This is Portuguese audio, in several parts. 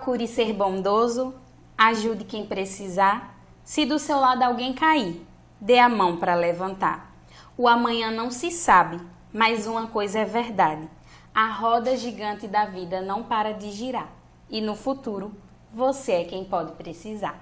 Procure ser bondoso, ajude quem precisar. Se do seu lado alguém cair, dê a mão para levantar. O amanhã não se sabe, mas uma coisa é verdade. A roda gigante da vida não para de girar. E no futuro, você é quem pode precisar.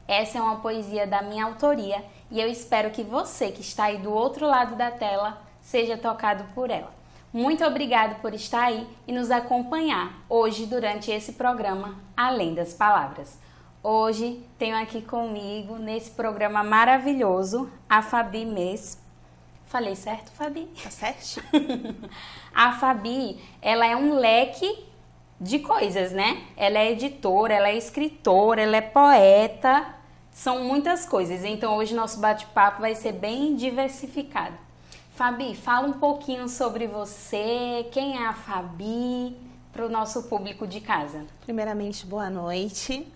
Essa é uma poesia da minha autoria e eu espero que você que está aí do outro lado da tela seja tocado por ela. Muito obrigado por estar aí e nos acompanhar hoje durante esse programa Além das Palavras. Hoje tenho aqui comigo, nesse programa maravilhoso, a Fabi Mes. Falei certo, Fabi? Tá certo? A Fabi, ela é um leque de coisas, né? Ela é editora, ela é escritora, ela é poeta, são muitas coisas. Então hoje nosso bate-papo vai ser bem diversificado. Fabi, fala um pouquinho sobre você, quem é a Fabi, para o nosso público de casa. Primeiramente, boa noite.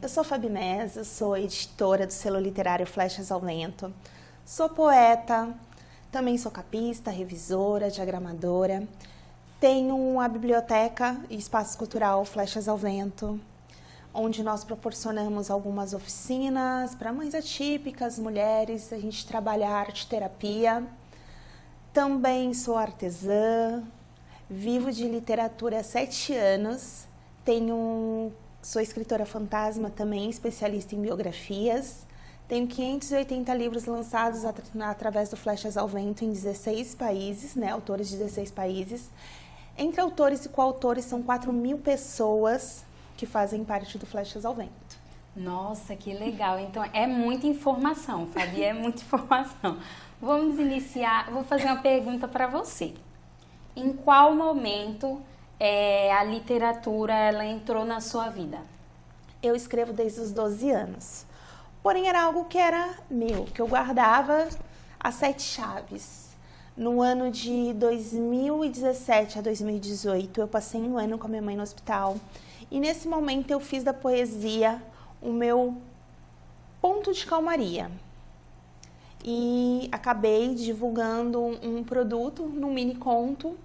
Eu sou a Fabi Mes, eu sou editora do selo literário Flechas ao Vento. Sou poeta, também sou capista, revisora, diagramadora. Tenho a biblioteca e espaço cultural Flechas ao Vento, onde nós proporcionamos algumas oficinas para mães atípicas, mulheres, a gente trabalha arte-terapia. Também sou artesã, vivo de literatura há 7 anos, sou escritora fantasma também, especialista em biografias. Tenho 580 livros lançados através do Flechas ao Vento em 16 países, né, autores de 16 países. Entre autores e coautores são 4.000 pessoas que fazem parte do Flechas ao Vento. Nossa, que legal. Então, é muita informação, Fabi, é muita informação. Vamos iniciar, vou fazer uma pergunta para você. Em qual momento a literatura ela entrou na sua vida? Eu escrevo desde os 12 anos. Porém, era algo que era meu, que eu guardava as 7 chaves. No ano de 2017 a 2018, eu passei um ano com a minha mãe no hospital. E nesse momento eu fiz da poesia o meu ponto de calmaria. E acabei divulgando um produto num mini conto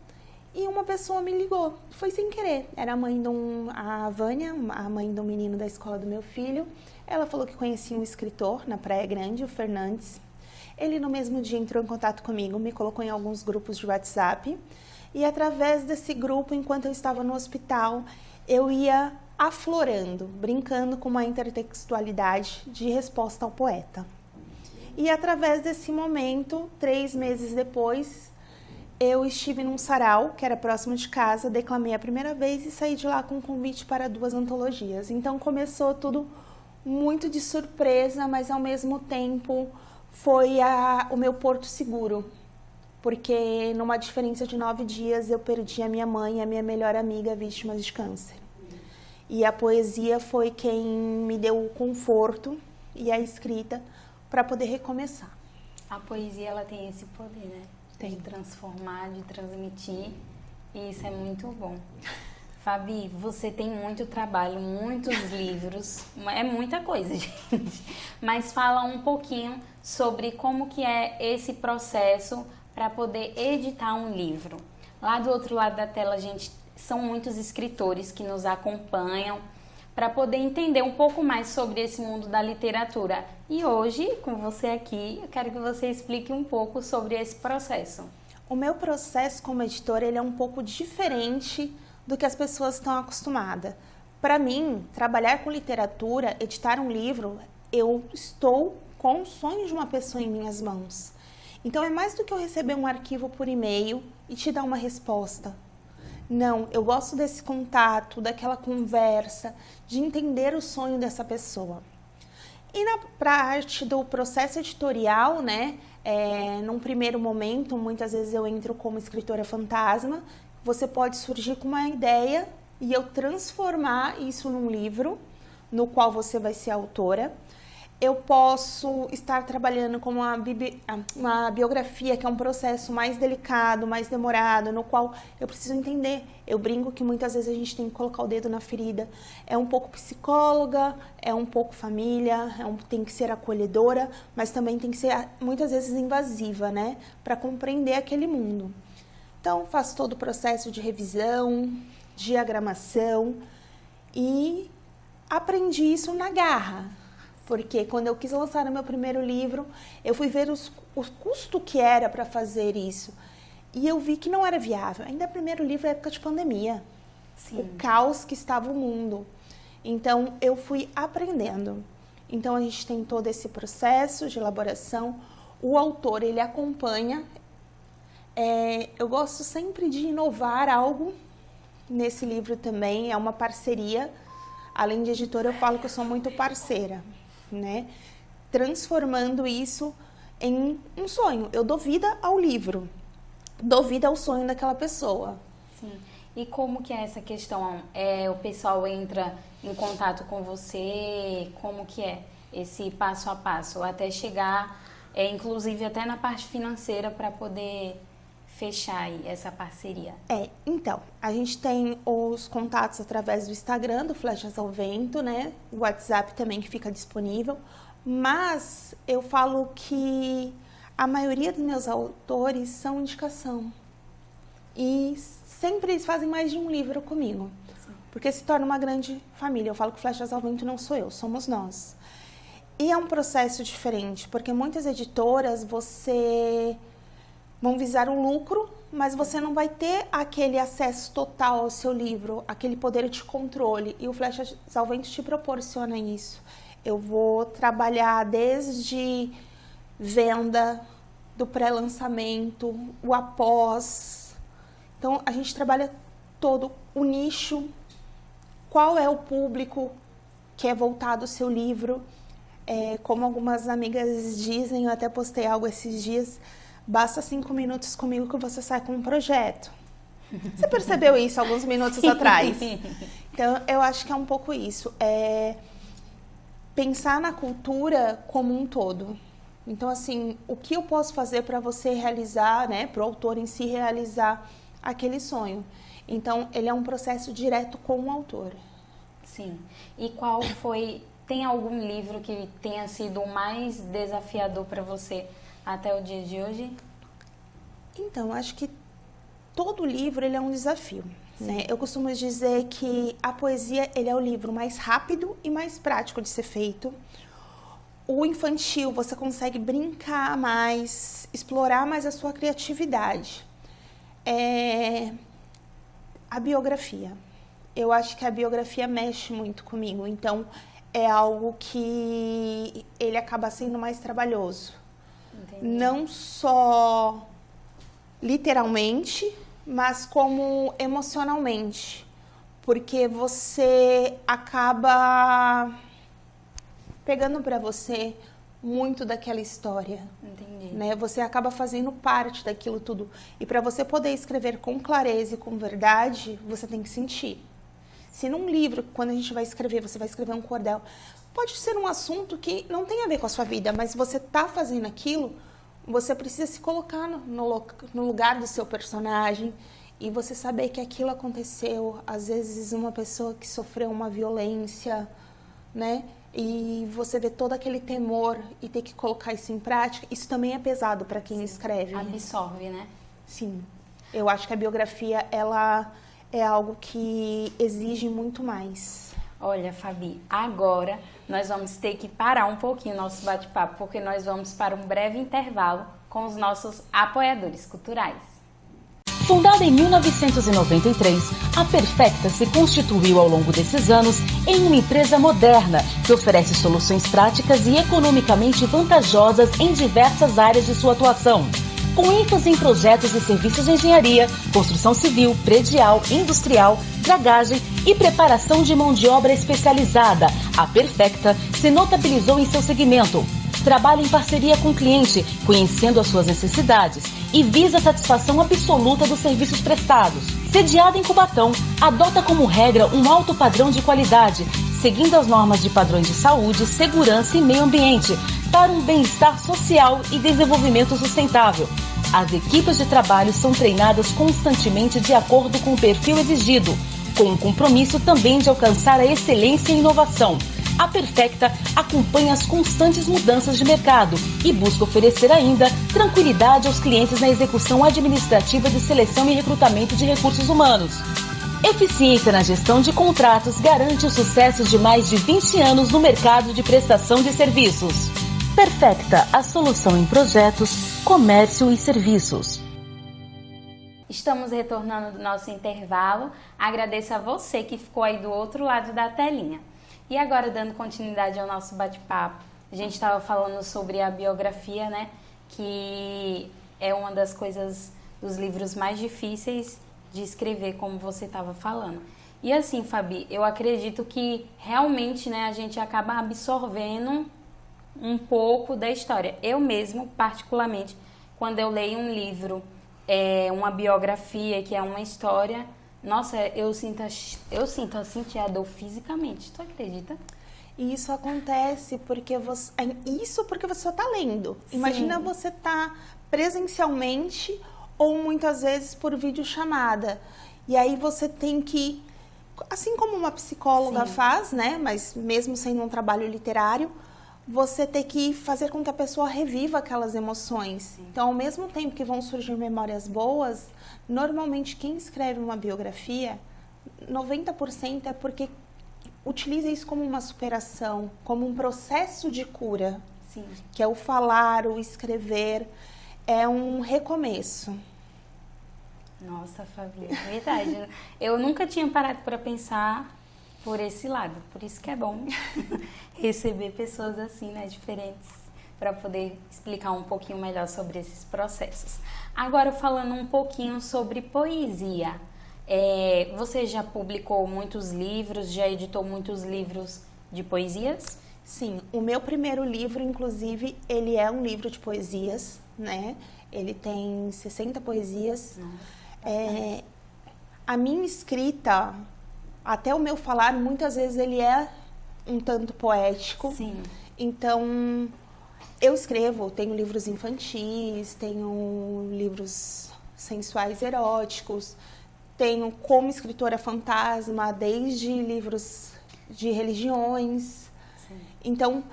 e uma pessoa me ligou. Foi sem querer. Era a Vânia, a mãe do menino da escola do meu filho. Ela falou que conhecia um escritor na Praia Grande, o Fernandes. Ele no mesmo dia entrou em contato comigo, me colocou em alguns grupos de WhatsApp. E através desse grupo, enquanto eu estava no hospital, eu ia aflorando, brincando com uma intertextualidade de resposta ao poeta. E através desse momento, 3 meses depois, eu estive num sarau, que era próximo de casa, declamei a primeira vez e saí de lá com um convite para 2 antologias. Então começou tudo muito de surpresa, mas ao mesmo tempo foi o meu porto seguro. Porque numa diferença de 9 dias eu perdi a minha mãe e a minha melhor amiga vítimas de câncer. E a poesia foi quem me deu o conforto e a escrita para poder recomeçar. A poesia ela tem esse poder, né? Tem. De transformar, de transmitir, e isso é muito bom. Fabi, você tem muito trabalho, muitos livros, é muita coisa, gente. Mas fala um pouquinho sobre como que é esse processo para poder editar um livro. Lá do outro lado da tela, gente, são muitos escritores que nos acompanham para poder entender um pouco mais sobre esse mundo da literatura. E hoje, com você aqui, eu quero que você explique um pouco sobre esse processo. O meu processo como editora ele é um pouco diferente do que as pessoas estão acostumadas. Para mim, trabalhar com literatura, editar um livro, eu estou com o sonho de uma pessoa em minhas mãos. Então, é mais do que eu receber um arquivo por e-mail e te dar uma resposta. Não, eu gosto desse contato, daquela conversa, de entender o sonho dessa pessoa. E na parte do processo editorial, né, num primeiro momento, muitas vezes eu entro como escritora fantasma, você pode surgir com uma ideia e eu transformar isso num livro, no qual você vai ser autora. Eu posso estar trabalhando com uma biografia, que é um processo mais delicado, mais demorado, no qual eu preciso entender. Eu brinco que muitas vezes a gente tem que colocar o dedo na ferida. É um pouco psicóloga, é um pouco família, tem que ser acolhedora, mas também tem que ser muitas vezes invasiva, né? Para compreender aquele mundo. Então, faço todo o processo de revisão, diagramação. E aprendi isso na garra, porque quando eu quis lançar o meu primeiro livro, eu fui ver o custo que era para fazer isso. E eu vi que não era viável. Ainda primeiro livro é época de pandemia. Sim. O caos que estava o mundo. Então, eu fui aprendendo. Então, a gente tem todo esse processo de elaboração. O autor, ele acompanha. Eu gosto sempre de inovar algo nesse livro também. É uma parceria. Além de editora, eu falo que eu sou muito parceira, né? Transformando isso em um sonho. Eu dou vida ao livro. Dou vida ao sonho daquela pessoa. Sim. E como que é essa questão? O pessoal entra em contato com você? Como que é esse passo a passo? Até chegar, inclusive até na parte financeira, para poder fechar aí essa parceria. Então, a gente tem os contatos através do Instagram, do Flechas ao Vento, né? O WhatsApp também que fica disponível. Mas eu falo que a maioria dos meus autores são indicação. E sempre eles fazem mais de um livro comigo. Sim. Porque se torna uma grande família. Eu falo que Flechas ao Vento não sou eu, somos nós. E é um processo diferente, porque muitas editoras vão visar um lucro, mas você não vai ter aquele acesso total ao seu livro, aquele poder de controle. E o Flechas ao Vento te proporciona isso. Eu vou trabalhar desde venda, do pré-lançamento, o após. Então, a gente trabalha todo o nicho, qual é o público que é voltado ao seu livro. Como algumas amigas dizem, eu até postei algo esses dias, basta 5 minutos comigo que você sai com um projeto. Você percebeu isso alguns minutos atrás? Então, eu acho que é um pouco isso. Pensar na cultura como um todo. Então, assim, o que eu posso fazer para você realizar, né, para o autor em si realizar aquele sonho? Então, ele é um processo direto com o autor. Sim. E qual foi... Tem algum livro que tenha sido o mais desafiador para você até o dia de hoje? Então, acho que todo livro ele é um desafio. Né? Eu costumo dizer que a poesia ele é o livro mais rápido e mais prático de ser feito. O infantil, você consegue brincar mais, explorar mais a sua criatividade. A biografia. Eu acho que a biografia mexe muito comigo. Então, é algo que ele acaba sendo mais trabalhoso. Entendi. Não só literalmente, mas como emocionalmente. Porque você acaba pegando para você muito daquela história. Entendi. Né? Você acaba fazendo parte daquilo tudo. E para você poder escrever com clareza e com verdade, você tem que sentir. Se num livro, quando a gente vai escrever, você vai escrever um cordel, pode ser um assunto que não tem a ver com a sua vida, mas você está fazendo aquilo, você precisa se colocar no lugar do seu personagem e você saber que aquilo aconteceu. Às vezes uma pessoa que sofreu uma violência, né? E você vê todo aquele temor e ter que colocar isso em prática, isso também é pesado para quem escreve. Absorve, né? Sim. Eu acho que a biografia, ela é algo que exige muito mais. Olha, Fabi, agora nós vamos ter que parar um pouquinho o nosso bate-papo, porque nós vamos para um breve intervalo com os nossos apoiadores culturais. Fundada em 1993, a Perfecta se constituiu ao longo desses anos em uma empresa moderna que oferece soluções práticas e economicamente vantajosas em diversas áreas de sua atuação. Com ênfase em projetos e serviços de engenharia, construção civil, predial, industrial, dragagem e preparação de mão de obra especializada, a Perfecta se notabilizou em seu segmento. Trabalha em parceria com o cliente, conhecendo as suas necessidades e visa a satisfação absoluta dos serviços prestados. Sediada em Cubatão, adota como regra um alto padrão de qualidade, seguindo as normas de padrões de saúde, segurança e meio ambiente, para um bem-estar social e desenvolvimento sustentável. As equipes de trabalho são treinadas constantemente de acordo com o perfil exigido, com um compromisso também de alcançar a excelência e inovação. A Perfecta acompanha as constantes mudanças de mercado e busca oferecer ainda tranquilidade aos clientes na execução administrativa de seleção e recrutamento de recursos humanos. Eficiência na gestão de contratos garante o sucesso de mais de 20 anos no mercado de prestação de serviços. Perfecta, a solução em projetos, comércio e serviços. Estamos retornando do nosso intervalo. Agradeço a você que ficou aí do outro lado da telinha. E agora, dando continuidade ao nosso bate-papo, a gente estava falando sobre a biografia, né? Que é uma das coisas, dos livros mais difíceis de escrever, como você estava falando. E assim, Fabi, eu acredito que realmente, né, a gente acaba absorvendo um pouco da história. Eu mesmo, particularmente, quando eu leio um livro, uma biografia, que é uma história, nossa, eu sinto assim a dor fisicamente. Tu acredita? E isso acontece porque você só está lendo. Sim. Imagina você estar presencialmente ou muitas vezes por videochamada. E aí você tem que, assim como uma psicóloga Sim. faz, né? Mas mesmo sendo um trabalho literário, você tem que fazer com que a pessoa reviva aquelas emoções. Sim. Então, ao mesmo tempo que vão surgir memórias boas, normalmente quem escreve uma biografia, 90% é porque utiliza isso como uma superação, como um processo de cura. Sim. Que é o falar, o escrever, é um recomeço. Nossa, Fabi, é verdade. Eu nunca tinha parado para pensar por esse lado. Por isso que é bom receber pessoas assim, né, diferentes, para poder explicar um pouquinho melhor sobre esses processos. Agora, falando um pouquinho sobre poesia. Você já publicou muitos livros, já editou muitos livros de poesias? Sim, o meu primeiro livro, inclusive, ele é um livro de poesias, né? Ele tem 60 poesias. A minha escrita, até o meu falar, muitas vezes ele é um tanto poético. Sim. Então, eu escrevo, tenho livros infantis, tenho livros sensuais eróticos, tenho como escritora fantasma, desde livros de religiões. Sim. Então,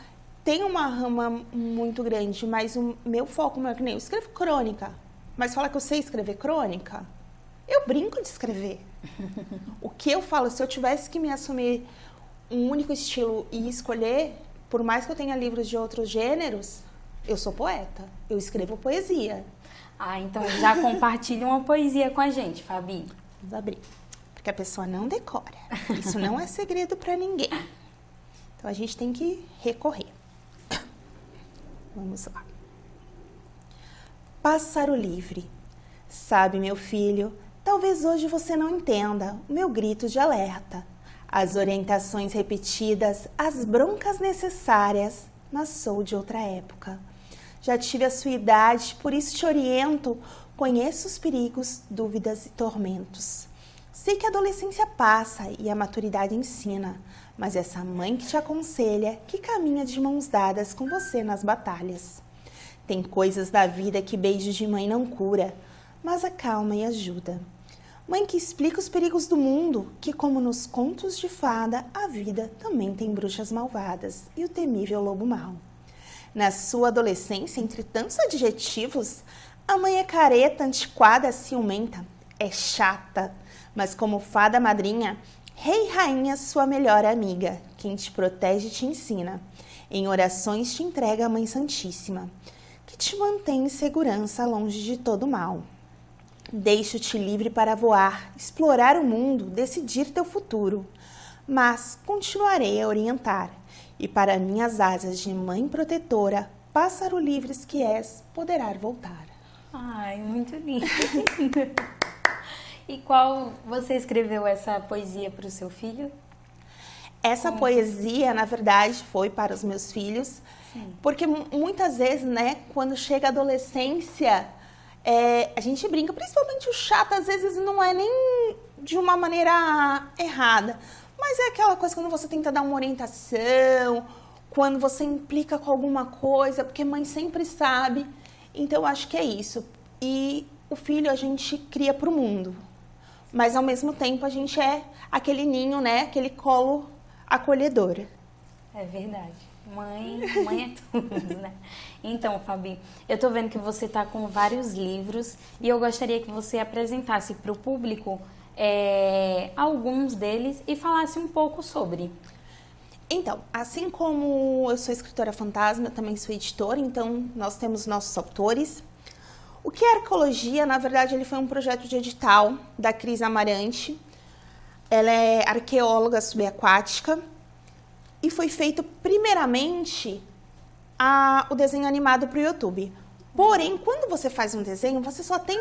tem uma rama muito grande, mas o meu foco não é que nem eu escrevo crônica. Mas falar que eu sei escrever crônica, eu brinco de escrever. O que eu falo, se eu tivesse que me assumir um único estilo e escolher, por mais que eu tenha livros de outros gêneros, eu sou poeta. Eu escrevo poesia. Ah, então já compartilha uma poesia com a gente, Fabi. Vamos abrir. Porque a pessoa não decora. Isso não é segredo para ninguém. Então a gente tem que recorrer. Vamos lá. Pássaro livre. Sabe, meu filho, talvez hoje você não entenda o meu grito de alerta. As orientações repetidas, as broncas necessárias, mas sou de outra época. Já tive a sua idade, por isso te oriento, conheço os perigos, dúvidas e tormentos. Sei que a adolescência passa e a maturidade ensina, mas essa mãe que te aconselha, que caminha de mãos dadas com você nas batalhas. Tem coisas da vida que beijos de mãe não cura, mas acalma e ajuda. Mãe que explica os perigos do mundo, que como nos contos de fada, a vida também tem bruxas malvadas e o temível lobo mau. Na sua adolescência, entre tantos adjetivos, a mãe é careta, antiquada, ciumenta, é chata, mas como fada madrinha, rei e rainha, sua melhor amiga, quem te protege e te ensina. Em orações te entrega a Mãe Santíssima, que te mantém em segurança longe de todo mal. Deixo-te livre para voar, explorar o mundo, decidir teu futuro. Mas continuarei a orientar, e para minhas asas de mãe protetora, pássaro livres que és, poderá voltar. Ai, muito lindo. E qual você escreveu essa poesia para o seu filho? Essa poesia, na verdade, foi para os meus filhos, Sim. Porque muitas vezes, né, quando chega a adolescência, a gente brinca, principalmente o chato, às vezes não é nem de uma maneira errada, mas é aquela coisa quando você tenta dar uma orientação, quando você implica com alguma coisa, porque mãe sempre sabe. Então, eu acho que é isso. E o filho a gente cria para o mundo, mas ao mesmo tempo a gente é aquele ninho, né, aquele colo acolhedor. É verdade. Mãe é tudo, né? Então, Fabi, eu tô vendo que você tá com vários livros e eu gostaria que você apresentasse para o público alguns deles e falasse um pouco sobre. Então, assim como eu sou escritora fantasma, eu também sou editora, então nós temos nossos autores. O que é arqueologia? Na verdade, ele foi um projeto de edital da Cris Amarante. Ela é arqueóloga subaquática e foi feito primeiramente o desenho animado para o YouTube. Porém, quando você faz um desenho, você só tem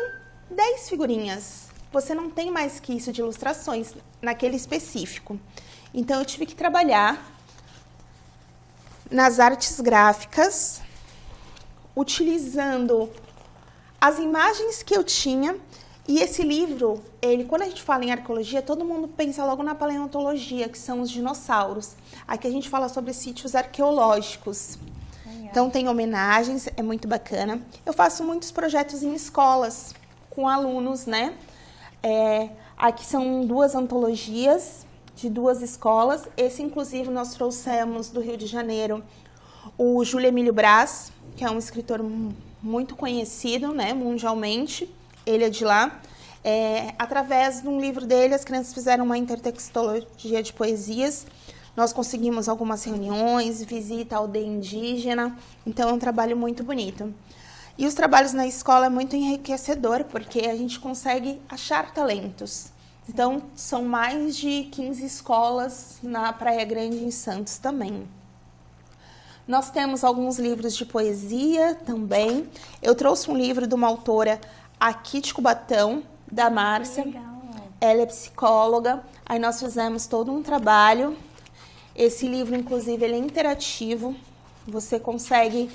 10 figurinhas. Você não tem mais que isso de ilustrações naquele específico. Então, eu tive que trabalhar nas artes gráficas, utilizando as imagens que eu tinha. E esse livro, quando a gente fala em arqueologia, todo mundo pensa logo na paleontologia, que são os dinossauros. Aqui a gente fala sobre sítios arqueológicos. Então, tem homenagens, é muito bacana. Eu faço muitos projetos em escolas, com alunos, né? Aqui são 2 antologias de 2 escolas. Esse, inclusive, nós trouxemos do Rio de Janeiro o Júlio Emílio Brás, que é um escritor muito conhecido, né, mundialmente. Ele é de lá. Através de um livro dele, as crianças fizeram uma intertextologia de poesias. Nós conseguimos algumas reuniões, visita à aldeia indígena. Então, é um trabalho muito bonito. E os trabalhos na escola é muito enriquecedor, porque a gente consegue achar talentos. Então, são mais de 15 escolas na Praia Grande, em Santos, também. Nós temos alguns livros de poesia também. Eu trouxe um livro de uma autora aqui de Cubatão, da Márcia. Legal. Ela é psicóloga. Aí nós fizemos todo um trabalho. Esse livro, inclusive, ele é interativo. Você consegue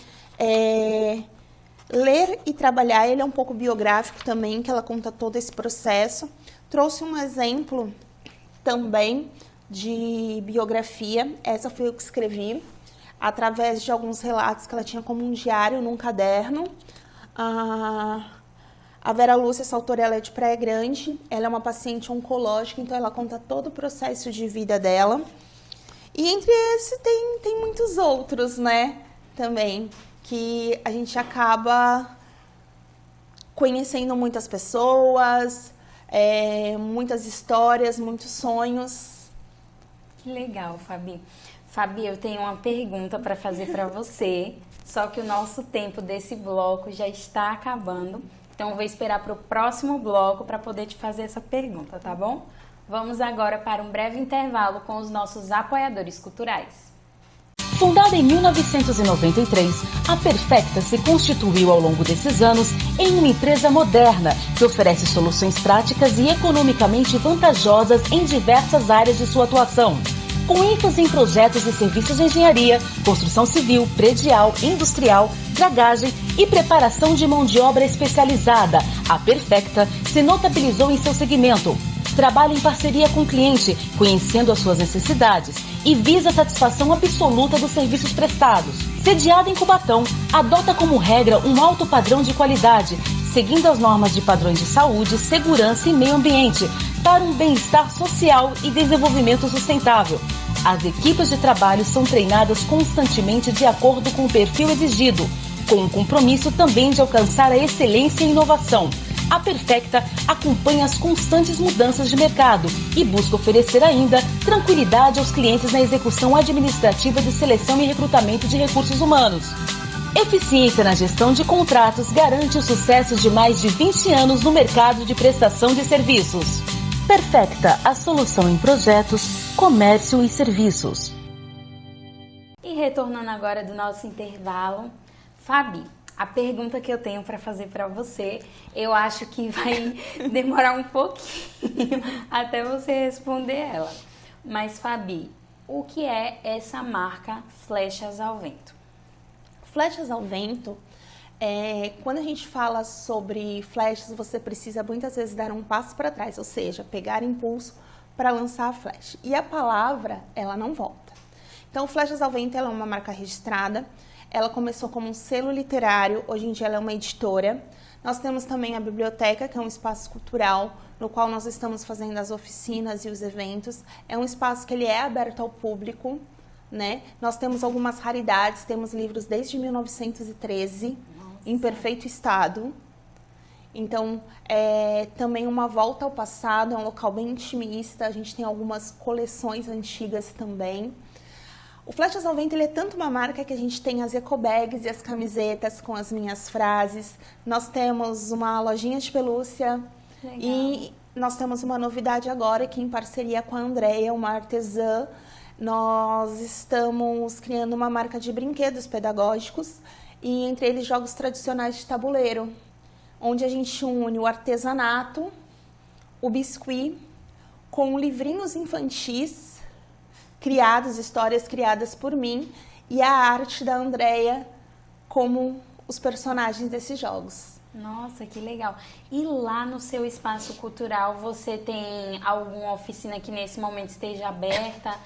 ler e trabalhar. Ele é um pouco biográfico também, que ela conta todo esse processo. Trouxe um exemplo também de biografia. Essa foi eu que escrevi, através de alguns relatos que ela tinha como um diário num caderno. A Vera Lúcia, essa autora, ela é de Praia Grande. Ela é uma paciente oncológica, então ela conta todo o processo de vida dela. E entre esses tem muitos outros, né? Também, que a gente acaba conhecendo muitas pessoas, muitas histórias, muitos sonhos. Que legal, Fabi. Fabi, eu tenho uma pergunta para fazer para você, só que o nosso tempo desse bloco já está acabando. Então, eu vou esperar para o próximo bloco para poder te fazer essa pergunta, tá bom? Vamos agora para um breve intervalo com os nossos apoiadores culturais. Fundada em 1993, a Perfecta se constituiu ao longo desses anos em uma empresa moderna que oferece soluções práticas e economicamente vantajosas em diversas áreas de sua atuação. Com ênfase em projetos e serviços de engenharia, construção civil, predial, industrial, dragagem e preparação de mão de obra especializada, a Perfecta se notabilizou em seu segmento. Trabalha em parceria com o cliente, conhecendo as suas necessidades e visa a satisfação absoluta dos serviços prestados. Sediada em Cubatão, adota como regra um alto padrão de qualidade, seguindo as normas de padrões de saúde, segurança e meio ambiente, para um bem-estar social e desenvolvimento sustentável. As equipes de trabalho são treinadas constantemente de acordo com o perfil exigido, com um compromisso também de alcançar a excelência e inovação. A Perfecta acompanha as constantes mudanças de mercado e busca oferecer ainda tranquilidade aos clientes na execução administrativa de seleção e recrutamento de recursos humanos. Eficiência na gestão de contratos garante o sucesso de mais de 20 anos no mercado de prestação de serviços. Perfecta, a solução em projetos, comércio e serviços. E retornando agora do nosso intervalo, Fabi, a pergunta que eu tenho para fazer para você, eu acho que vai demorar um pouquinho até você responder ela. Mas, Fabi, o que é essa marca Flechas ao Vento? Flechas ao Vento, quando a gente fala sobre flechas, você precisa muitas vezes dar um passo para trás, ou seja, pegar impulso para lançar a flecha. E a palavra, ela não volta. Então, Flechas ao Vento, ela é uma marca registrada. Ela começou como um selo literário, hoje em dia ela é uma editora. Nós temos também a biblioteca, que é um espaço cultural, no qual nós estamos fazendo as oficinas e os eventos. É um espaço que ele é aberto ao público, né? Nós temos algumas raridades, temos livros desde 1913, em perfeito estado. Então, também uma volta ao passado, é um local bem intimista, a gente tem algumas coleções antigas também. O Flechas ao Vento ele é tanto uma marca que a gente tem as ecobags e as camisetas com as minhas frases. Nós temos uma lojinha de pelúcia. Legal. E nós temos uma novidade agora que em parceria com a Andrea, uma artesã, nós estamos criando uma marca de brinquedos pedagógicos e entre eles jogos tradicionais de tabuleiro, onde a gente une o artesanato, o biscuit, com livrinhos infantis histórias criadas por mim e a arte da Andrea como os personagens desses jogos. Nossa, que legal. E lá no seu espaço cultural, você tem alguma oficina que nesse momento esteja aberta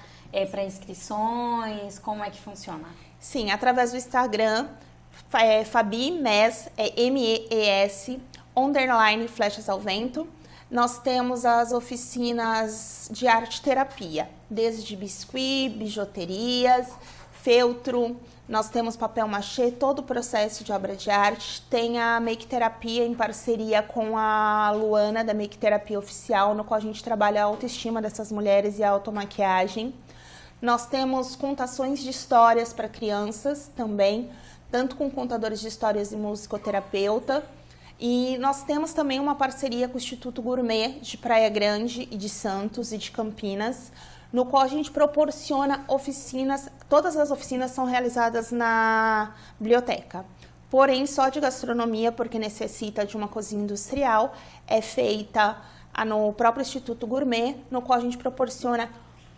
para inscrições? Como é que funciona? Sim, através do Instagram, Fabi Mes, MEES, _ Flechas ao Vento. Nós temos as oficinas de arte terapia, desde biscuit, bijuterias, feltro, nós temos papel machê, todo o processo de obra de arte. Tem a Make Terapia em parceria com a Luana, da Make Terapia Oficial, no qual a gente trabalha a autoestima dessas mulheres e a automaquiagem. Nós temos contações de histórias para crianças também, tanto com contadores de histórias e musicoterapeuta. E nós temos também uma parceria com o Instituto Gourmet de Praia Grande e de Santos e de Campinas, no qual a gente proporciona oficinas, todas as oficinas são realizadas na biblioteca, porém só de gastronomia, porque necessita de uma cozinha industrial, é feita no próprio Instituto Gourmet, no qual a gente proporciona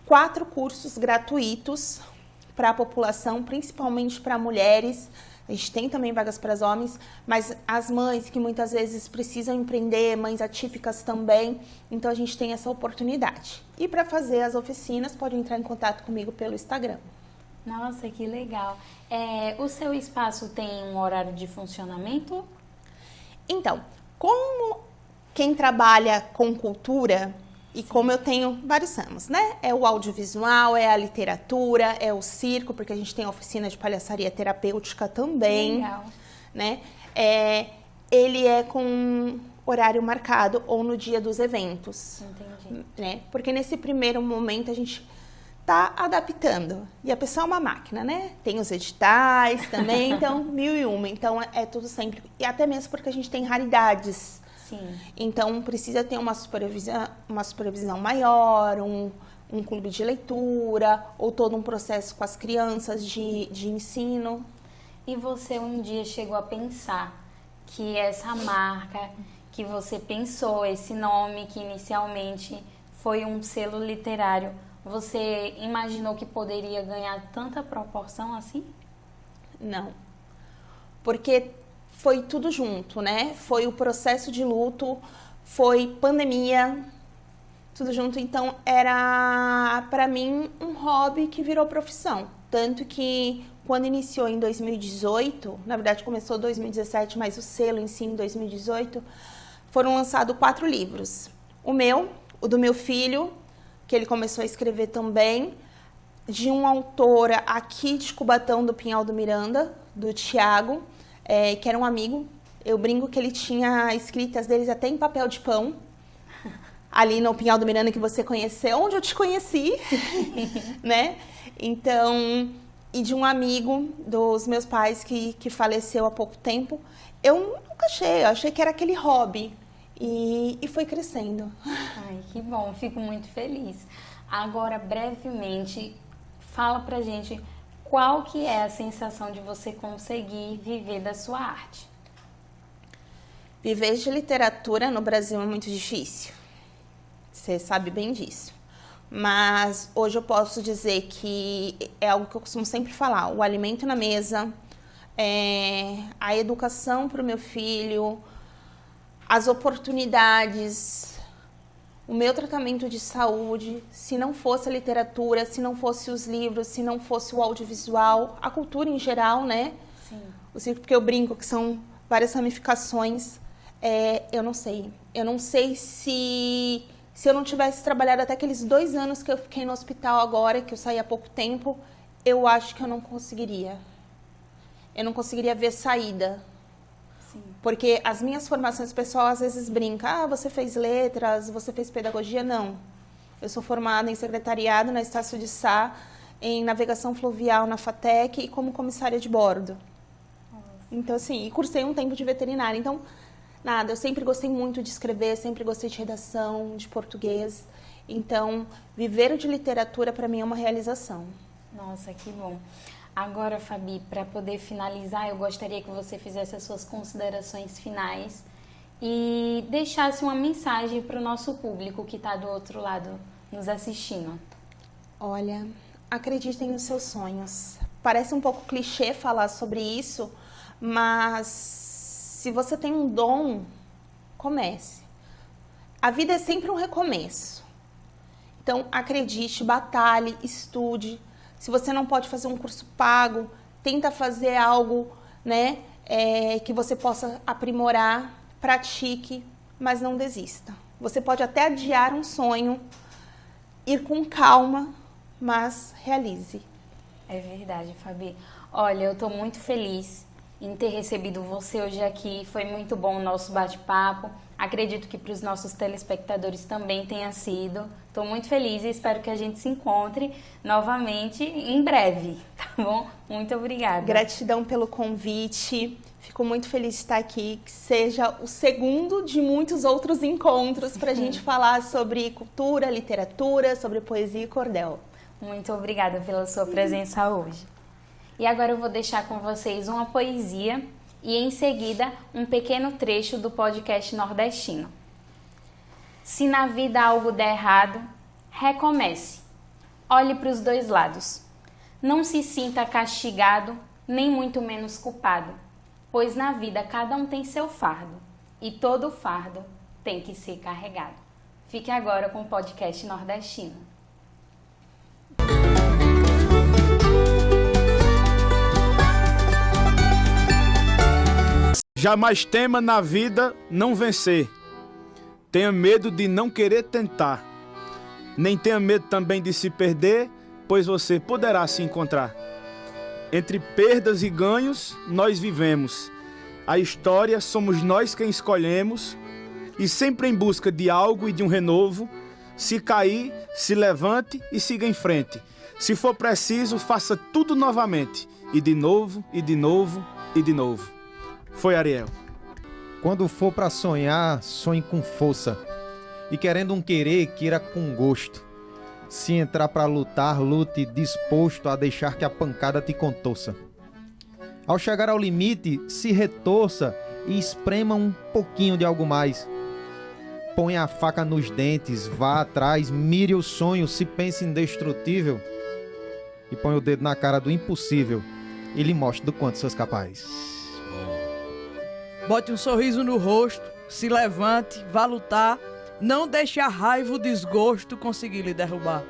4 cursos gratuitos para a população, principalmente para mulheres. A gente tem também vagas para os homens, mas as mães que muitas vezes precisam empreender, mães atípicas também, então a gente tem essa oportunidade. E para fazer as oficinas, pode entrar em contato comigo pelo Instagram. Nossa, que legal. O seu espaço tem um horário de funcionamento? Então, como quem trabalha com cultura, e como eu tenho vários ramos, né? É o audiovisual, é a literatura, é o circo, porque a gente tem oficina de palhaçaria terapêutica também. Legal. Né? Ele é com horário marcado ou no dia dos eventos. Entendi. Né? Porque nesse primeiro momento a gente tá adaptando. E a pessoa é uma máquina, né? Tem os editais também, então 1001. Então é tudo sempre. E até mesmo porque a gente tem raridades. Sim. Então, precisa ter uma supervisão maior, um clube de leitura, ou todo um processo com as crianças de ensino. E você um dia chegou a pensar que essa marca, que você pensou, esse nome que inicialmente foi um selo literário, você imaginou que poderia ganhar tanta proporção assim? Não. Porque foi tudo junto, né? Foi o processo de luto, foi pandemia, tudo junto. Então, era, para mim, um hobby que virou profissão. Tanto que, quando iniciou em 2018, na verdade começou em 2017, mas o selo em si em 2018, foram lançados 4 livros. O meu, o do meu filho, que ele começou a escrever também, de um autor aqui de Cubatão, do Pinhal do Miranda, do Tiago, que era um amigo. Eu brinco que ele tinha escritas deles até em papel de pão, ali no Pinhal do Miranda que você conheceu, onde eu te conheci, né? Então, e de um amigo dos meus pais que faleceu há pouco tempo, eu achei que era aquele hobby e foi crescendo. Ai, que bom, fico muito feliz. Agora, brevemente, fala pra gente qual que é a sensação de você conseguir viver da sua arte? Viver de literatura no Brasil é muito difícil. Você sabe bem disso. Mas hoje eu posso dizer que é algo que eu costumo sempre falar. O alimento na mesa, a educação para o meu filho, as oportunidades, o meu tratamento de saúde, se não fosse a literatura, se não fosse os livros, se não fosse o audiovisual, a cultura em geral, né? Sim. O circo, porque eu brinco que são várias ramificações. Eu não sei. Eu não sei se eu não tivesse trabalhado até aqueles 2 anos que eu fiquei no hospital agora, que eu saí há pouco tempo, eu acho que eu não conseguiria. Eu não conseguiria ver saída. Sim. Porque as minhas formações pessoal às vezes brincam, você fez letras, você fez pedagogia? Não. Eu sou formada em secretariado na Estácio de Sá, em navegação fluvial na FATEC e como comissária de bordo. Então, assim, e cursei um tempo de veterinária. Então, nada, eu sempre gostei muito de escrever, sempre gostei de redação, de português. Então, viver de literatura para mim é uma realização. Nossa, que bom. Agora, Fabi, para poder finalizar, eu gostaria que você fizesse as suas considerações finais e deixasse uma mensagem para o nosso público que está do outro lado nos assistindo. Olha, acreditem nos seus sonhos. Parece um pouco clichê falar sobre isso, mas se você tem um dom, comece. A vida é sempre um recomeço. Então, acredite, batalhe, estude. Se você não pode fazer um curso pago, tenta fazer algo, né, que você possa aprimorar, pratique, mas não desista. Você pode até adiar um sonho, ir com calma, mas realize. É verdade, Fabi. Olha, eu estou muito feliz em ter recebido você hoje aqui. Foi muito bom o nosso bate-papo. Acredito que para os nossos telespectadores também tenha sido. Estou muito feliz e espero que a gente se encontre novamente em breve, tá bom? Muito obrigada. Gratidão pelo convite. Fico muito feliz de estar aqui. Que seja o segundo de muitos outros encontros para a gente falar sobre cultura, literatura, sobre poesia e cordel. Muito obrigada pela sua presença hoje. E agora eu vou deixar com vocês uma poesia e em seguida um pequeno trecho do podcast nordestino. Se na vida algo der errado, recomece. Olhe para os dois lados. Não se sinta castigado, nem muito menos culpado, pois na vida cada um tem seu fardo e todo fardo tem que ser carregado. Fique agora com o podcast nordestino. Jamais tema na vida não vencer. Tenha medo de não querer tentar. Nem tenha medo também de se perder, pois você poderá se encontrar. Entre perdas e ganhos, nós vivemos. A história somos nós quem escolhemos. E sempre em busca de algo e de um renovo. Se cair, se levante e siga em frente. Se for preciso, faça tudo novamente. E de novo, e de novo, e de novo. Foi Ariel. Quando for pra sonhar, sonhe com força. E querendo um querer, queira com gosto. Se entrar pra lutar, lute disposto a deixar que a pancada te contorça. Ao chegar ao limite, se retorça e esprema um pouquinho de algo mais. Ponha a faca nos dentes, vá atrás, mire o sonho, se pense indestrutível. E põe o dedo na cara do impossível e lhe mostre do quanto você é capaz. Bote um sorriso no rosto, se levante, vá lutar, não deixe a raiva e o desgosto conseguir lhe derrubar.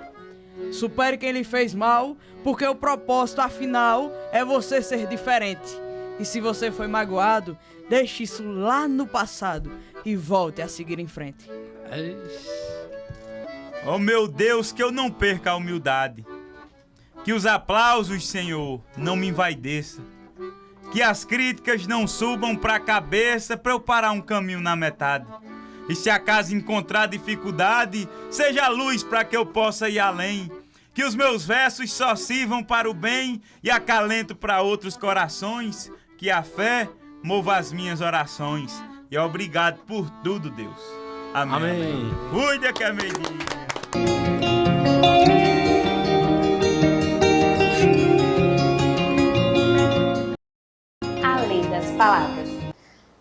Supere quem lhe fez mal, porque o propósito afinal é você ser diferente. E se você foi magoado, deixe isso lá no passado e volte a seguir em frente. Oh meu Deus, que eu não perca a humildade. Que os aplausos, Senhor, não me envaideçam. Que as críticas não subam pra cabeça pra eu parar um caminho na metade. E se acaso encontrar dificuldade, seja luz pra que eu possa ir além. Que os meus versos só sirvam para o bem e acalento pra outros corações. Que a fé mova as minhas orações. E obrigado por tudo, Deus. Amém. Amém. Cuida que é meio-dia. A lei das palavras.